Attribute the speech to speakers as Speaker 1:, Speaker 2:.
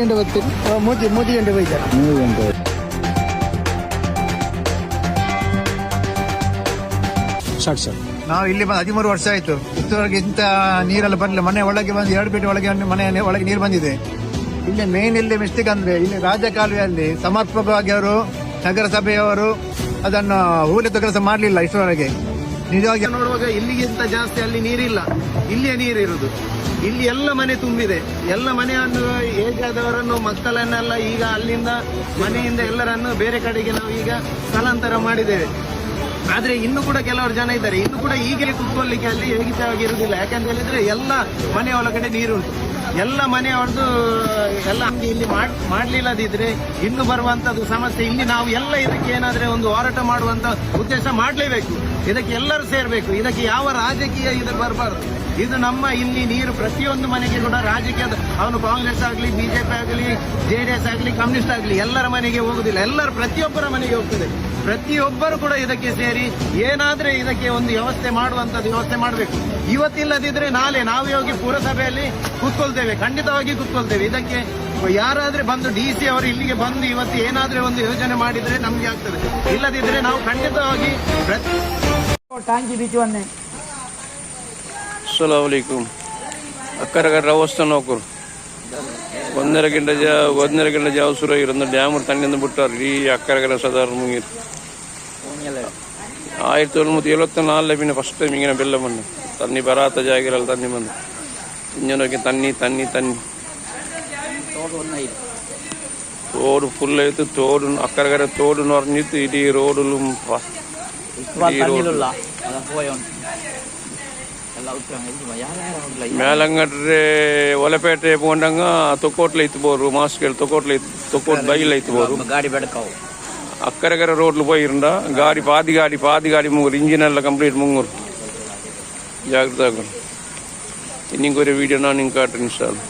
Speaker 1: ಗಂಟೆ ಬರ್ತೀರಿ? ಮೂರು ಗಂಟೆ ಹೋಯ್ತಾರೆ. 3 ಗಂಟೆ. ಸರ್
Speaker 2: ನಾವು ಇಲ್ಲಿ 13 ವರ್ಷ ಆಯ್ತು. ಇಷ್ಟವರೆಗೆ ಇಂಥ ನೀರೆಲ್ಲ ಬರಲಿಲ್ಲ. ಮನೆ ಒಳಗೆ ಬಂದು 2 ಫೀಟ್ ಒಳಗೆ ಮನೆ ಒಳಗೆ ನೀರು ಬಂದಿದೆ. ಇಲ್ಲಿ ಮೇನ್ ಇಲ್ಲಿ ಮಿಸ್ಟೇಕ್ ಅಂದ್ರೆ ಇಲ್ಲಿ ರಾಜಕಾಲುವೆಯಲ್ಲಿ ಸಮರ್ಪಕವಾಗಿ ಅವರು ನಗರಸಭೆಯವರು ಅದನ್ನು ಹೂಳೆತ್ತು ಕೆಲಸ ಮಾಡಲಿಲ್ಲ ಇಷ್ಟವರೆಗೆ. ನಿಜವಾಗಿ ನೋಡುವಾಗ ಇಲ್ಲಿಗಿಂತ ಜಾಸ್ತಿ ಅಲ್ಲಿ ನೀರಿಲ್ಲ, ಇಲ್ಲಿಯೇ ನೀರಿರುವುದು. ಇಲ್ಲಿ ಎಲ್ಲ ಮನೆ ತುಂಬಿದೆ. ಎಲ್ಲ ಮನೆಯನ್ನು ಹೇಗಾದವರನ್ನು ಮಕ್ಕಳನ್ನೆಲ್ಲ ಈಗ ಅಲ್ಲಿಂದ ಮನೆಯಿಂದ ಎಲ್ಲರನ್ನು ಬೇರೆ ಕಡೆಗೆ ನಾವು ಈಗ ಸ್ಥಳಾಂತರ ಮಾಡಿದ್ದೇವೆ. ಆದ್ರೆ ಇನ್ನು ಕೂಡ ಕೆಲವರು ಜನ ಇದ್ದಾರೆ, ಇನ್ನು ಕೂಡ ಈಗಲೇ ಕುತ್ಕೊಳ್ಳಿಕ್ಕೆ ಅಲ್ಲಿ ಹೇಗಿತವಾಗಿ ಇರುವುದಿಲ್ಲ. ಯಾಕಂತ ಹೇಳಿದ್ರೆ ಎಲ್ಲ ಮನೆ ಒಳಗಡೆ ನೀರುಂಟು. ಎಲ್ಲ ಮನೆ ಹೊಡೆದು ಎಲ್ಲ ಇಲ್ಲಿ ಮಾಡ್ಲಿಲ್ಲದಿದ್ರೆ ಇನ್ನು ಬರುವಂತದ್ದು ಸಮಸ್ಯೆ. ಇಲ್ಲಿ ನಾವು ಎಲ್ಲ ಇದಕ್ಕೆ ಏನಾದ್ರೆ ಒಂದು ಹೋರಾಟ ಮಾಡುವಂತ ಉದ್ದೇಶ ಮಾಡಲೇಬೇಕು. ಇದಕ್ಕೆ ಎಲ್ಲರೂ ಸೇರ್ಬೇಕು. ಇದಕ್ಕೆ ಯಾವ ರಾಜಕೀಯ ಇದು ಬರಬಾರ್ದು. ಇದು ನಮ್ಮ ಇಲ್ಲಿ ನೀರು ಪ್ರತಿಯೊಂದು ಮನೆಗೆ ಕೂಡ ರಾಜಕೀಯದ ಅವನು ಕಾಂಗ್ರೆಸ್ ಆಗಲಿ, ಬಿಜೆಪಿ ಆಗಲಿ, JDS ಆಗಲಿ, ಕಮ್ಯುನಿಸ್ಟ್ ಆಗಲಿ ಎಲ್ಲರ ಮನೆಗೆ ಹೋಗುದಿಲ್ಲ. ಎಲ್ಲರ ಪ್ರತಿಯೊಬ್ಬರ ಮನೆಗೆ ಹೋಗ್ತದೆ. ಪ್ರತಿಯೊಬ್ಬರು ಕೂಡ ಇದಕ್ಕೆ ಸೇರಿ ಏನಾದ್ರೆ ಇದಕ್ಕೆ ಒಂದು ವ್ಯವಸ್ಥೆ ಮಾಡುವಂತದ್ದು ವ್ಯವಸ್ಥೆ ಮಾಡಬೇಕು. ಇವತ್ತಿಲ್ಲದಿದ್ರೆ ನಾಳೆ ನಾವೇ ಹೋಗಿ ಪುರಸಭೆಯಲ್ಲಿ ಕೂತ್ಕೊಳ್ತೇವೆ, ಖಂಡಿತವಾಗಿ ಕೂತ್ಕೊಳ್ತೇವೆ. ಇದಕ್ಕೆ ಯಾರಾದ್ರೆ ಬಂದು DC ಅವರು ಇಲ್ಲಿಗೆ ಬಂದು ಇವತ್ತು ಏನಾದ್ರೆ ಒಂದು ಯೋಜನೆ ಮಾಡಿದ್ರೆ ನಮ್ಗೆ ಆಗ್ತದೆ. ಇಲ್ಲದಿದ್ರೆ ನಾವು ಖಂಡಿತವಾಗಿ
Speaker 3: ಅಸ್ಸಲಾಮುಅಲೈಕುಂ. ಅಕ್ಕರಗರ ಅವಸ್ಥೆ ನೋಕರು 1.5 ಗಂಟೆ ಜಾವ ಶುರು ಆಗಿರೋದು. ಡ್ಯಾಮ್ ತಣ್ಣಿಂದ ಬಿಟ್ಟಾರ ಈ ಅಕ್ಕರಗರ ಸಾಧಾರಣ ಮುಗಿರು 1974 പിന്നെ ഫസ്റ്റ് ടൈം ഇങ്ങനെ വെള്ളം വന്നു. തന്നി വരാത്ത ജാഗിരൽ തന്നി വന്നു. ഇങ്ങനൊക്കെ തന്നി തോട് ഫുള്ളായിട്ട് തോടും അക്കരകര തോടെന്ന് പറഞ്ഞിട്ട് ഇടി റോഡിലും ಮೇಲಂಗಡ್ರೆ ಒಲಪೇಟೆ ಹೋಗಂಗ ತೊಕ್ಕೋಟ್ಲ ಇತ್ತು ಬೋರು ಮಾಸ್ಕಲ್ ತೊಕ್ಕೋಟ್ ಬೈಲ್ ಐತು ಬೋರು ಗಾಡಿ ಬೆಡಕಾವು ಅಕ್ಕರಗರ ರೋಡ್ಲು போயிருந்தா பாதி காடி முங்கூர் இன்ஜின் எல்லாம் கம்ப்ளீட் முங்கூர் ஜாகிரதா. இன்னைக்கு ஒரு வீடியோ நான் காட்டுறேன் இன்ஷா அல்லாஹ்.